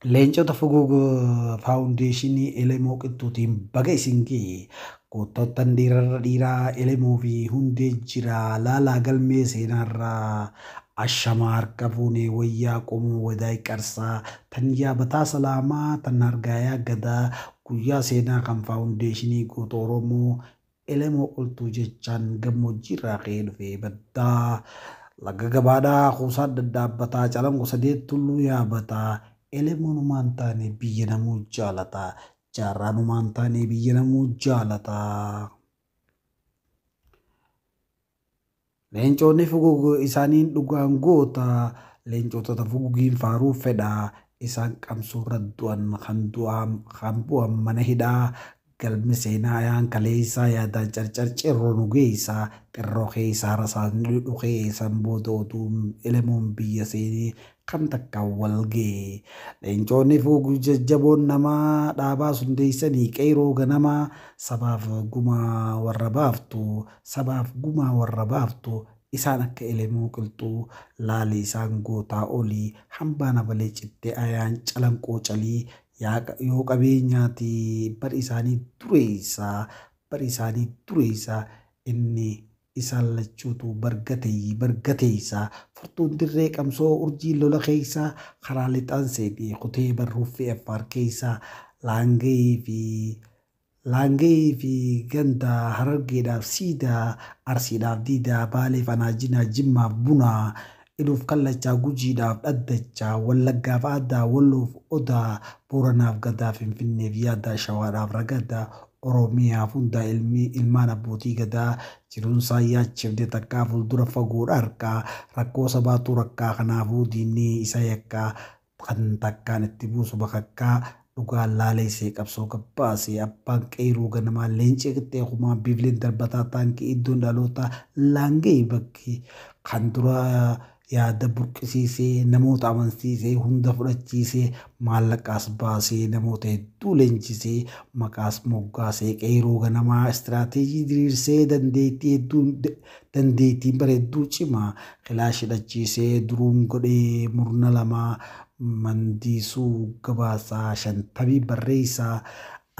Leencota Fugug Faawundeeshinii Elemoo Qixxuutiin baga isin ga'e goottan dhiiraa Elemoo fi hundee jira laalaa galmee seenaarraa ashamaa harka fuunee wayyaa qomoo wadaay qarsaa tan yaabataa salaamaa tan argaayaa gadaa guyyaa seenaa kan faawundeeshinii goota Oromoo Elemoo qoltuu jechaan gammoojjiirraa ka'ee dhufee baddaa laga gabaadhaa kuusaa daddaabbataa calanqo sadee tulluu yaabataa. Elemonumaan taane biyya namuu jaalataa jaarraanumaan taane biyya namuu jaalataa. Leencoonni Fugug isaaniin dhugaan goota leencotota Fugugiin faaruu fedhaa isaan qabsoorra du'an kan bu'an mana hidhaa galmi seenaa ayaan kaleessaa yaadaan carcarceerroo nu geessaa xirroo keessaa rasaan dhukee san booda oduun Elemoon biyya seenii kam takka wal ga'e. Leencoonni Fugug jajjaboon namaa dhaabaa sundeessanii qeeroo ganamaa sabaaf gumaa warra baaftu sabaaf gumaa warra baaftu. Isaan akka Elemoo qilxuu laalii isaan gootaa olii hambaan abalee cittee ayaan calanqoo calii yoo qabeenyaati bari isaanii dureessaa inni isaan lachuutu bargateessaa furtuun dirree qabsoo urjii lola keessaa karaa lixaan seedhee kutee barruuffee affaar keessaa laangee fi ganda harargeedhaaf siidaa arsiidhaaf diidaa baaleef anaajinaa jimmaaf bunaa iluuf kallachaa gujiidhaaf dhaddachaa wallaggaaf aadaa walloof odaa booranaaf gadaa finfinneef yaadaa shawaadhaaf ragadaa oromiyaaf hundaa ilmaan abbootii gadaa jiruunsaa yaachifne takkaa fuuldura fagoodha harkaa rakkoo sabaatu rakkaa kanaafuu diinni isa yakkaa kan takkaan itti buusu bakakkaa. Dhugaan laaleessee qabsoo gabbaasee abbaan qeeroo ganamaa leencee qixxeekumaa biifleen darbataa taankii iddoon dhaloota laangee bakki kan dura yaada burqisiisee namoota amansiisee hunda fudhachiisee maallaqaas baasee namoota hedduu leenjisee maqaas moggaasee qeeroo ganamaa istiraateejii diriirsee dandeettiin bareedduu cimaa kilaash hidhachiisee duruun godhee murna lamaa. Mandiisuu gabaasaa shantamii barreessaa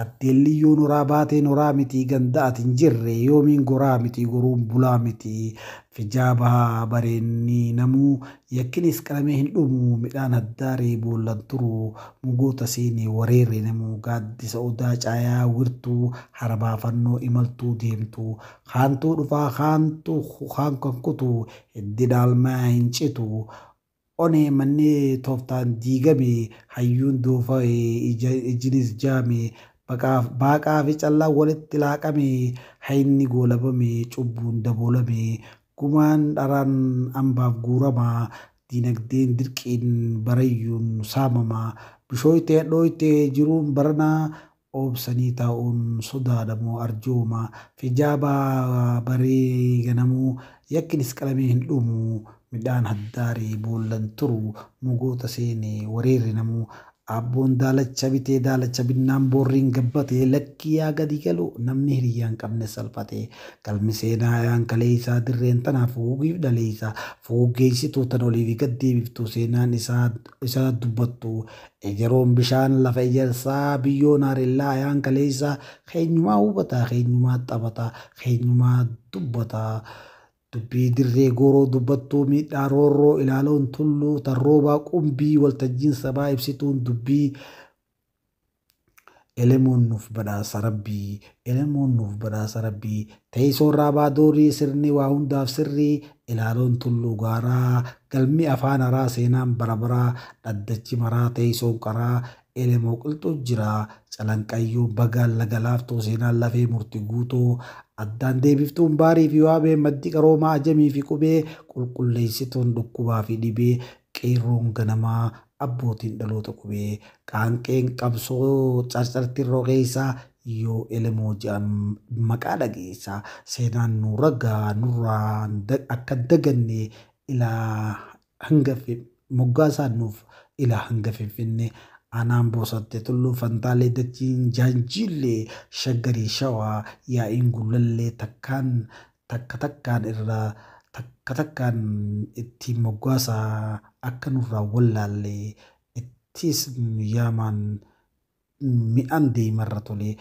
addeelliyyoo noraa baatee noraa miti ganda ati hin jirre yoomiin goraa miti goruun bulaa miti fijaa bahaa bareenni namuu yakkinis qalamee hin dhumu midhaan addaaree boollan turu mugoota seenee wareerre namuu gaaddisa odaa caayaa wirtuu harbaafannoo imaltuu deemtu haantuu dhufaa haantuu haan kan kutu hiddi dhaalmaa hin citu. Onee mannee tooftaan diigame hayyuun doofa'e ijinis jaame baaqaa fi callaan walitti laaqame hayni goolabame cubbuun dabolame gumaan dharaan ambaaf guurama dinagdeen dirqiin barayyuun saamama bishooytee dhooytee jiruun baranaa oobsanii taa'uun sodaadhamoo arjooma fijaabaa baree ganamuu yakkinis qalamee hin dhumu. Midhaan haddaaree boollan turu mugoota seenee wareerre namuu abboon daalacha bitee daalacha binnaan boorriin gabbatee lakkiyaa gadi galu namni hiriyyaan qabne salphatee galmi seenaa ayaan kaleessaa dirreen tanaaf fuugiif dhaleessaa fuuggeessituu tan oliif gaddeebiftu seenaan isaa dubbattu ejeroon bishaan lafa ejersaa biyyoon haarellaa ayaan kaleessaa keenyumaa hubataa keenyumaa taphataa keenyumaa dubbataa. Dubbii dirree gooroo dubbattuu miidhaa roorroo ilaaloon tulluu tarroobaa qumbii waltajjiin sabaa ibsituun dubbii Elemoon nuuf badhaasa rabbii teessoon raabaa doorii sirni waa hundaaf sirrii ilaaloon tulluu gaaraa galmi afaan haraa seenaan barabaraa dhaddachi maraa teessoon qaraa Elemoo qilxuu jira calanqayyoo bagaan laga laaftoo seenaan lafee murti guutoo addaan deebiftuun baarii fi waabee maddi qaroomaa ajamii fi qubee qulqulleessituun dhukkubaa fi dhibee qeerroon ganamaa abbootiin dhaloota qubee qaanqeen qabsoo carcartirroo keessaa yoo Elemoo jedhan maqaa dhageessaa seenaan nu ragaa nurraan akka daganne ilaa hanga moggaasaan nuuf ilaa hanga finfinne. Anaan boosatte tulluu fantaalee dachiin jaanjillee shaggarii shawaa yaa'iin gullallee takkaan ittiin moggaasaa akka nurraa wallaallee tis yaamaan mi'aan deemarra tolee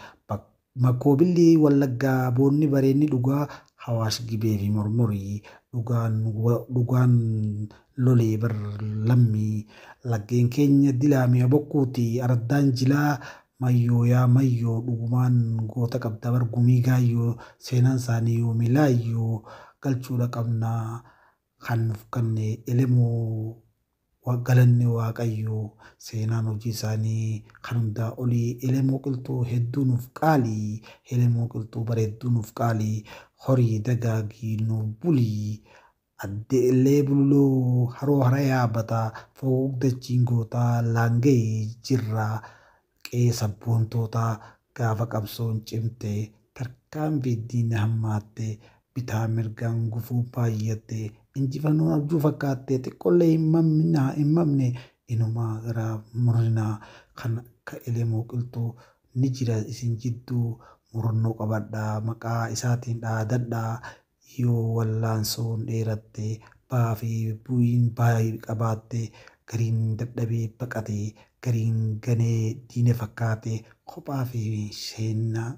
makkoobillee wallaggaa boonni bareenni dhugaa hawaash gibee fi mormorii dhugaan lolee bar lammii laggeen keenya dilaamee bokkuuti ardaan jilaa mayyoo yaa mayyoo dhugumaan goota qabda bar gumii gaayyoo seenaan isaanii yoo milaayyoo galchuudha qabnaa kan nuuf kanne elemoo galanni waaqayyoo seenaan hojii isaanii kan hundaa olii elemoo qilxuu hedduu nuuf qaalii elemoo qilxuu bareedduu nuuf qaalii horii dagaagii nuuf bulii adde illee bululoo haroo hara yaabbataa foogdachiin gootaa laangee jirraa qe'ee sabboontootaa gaafa qabsoon cimte tarkaanfii diina hammaatte bitaa mirgaan gufuu baay'atte injifannoon abjuu fakkaatte xiqqollee hin mamne inumaa garaa murrinaa kan akka elemoo qilxuu ni jira isin jidduu murannoo qabadhaa maqaa isaatiin dhaadadhaa yoo wallaansoon dheeratte baafii bu'iin baay'ee qabaatte gariin dadhabee baqate gariin ganee diina fakkaate kophaa fi seenaa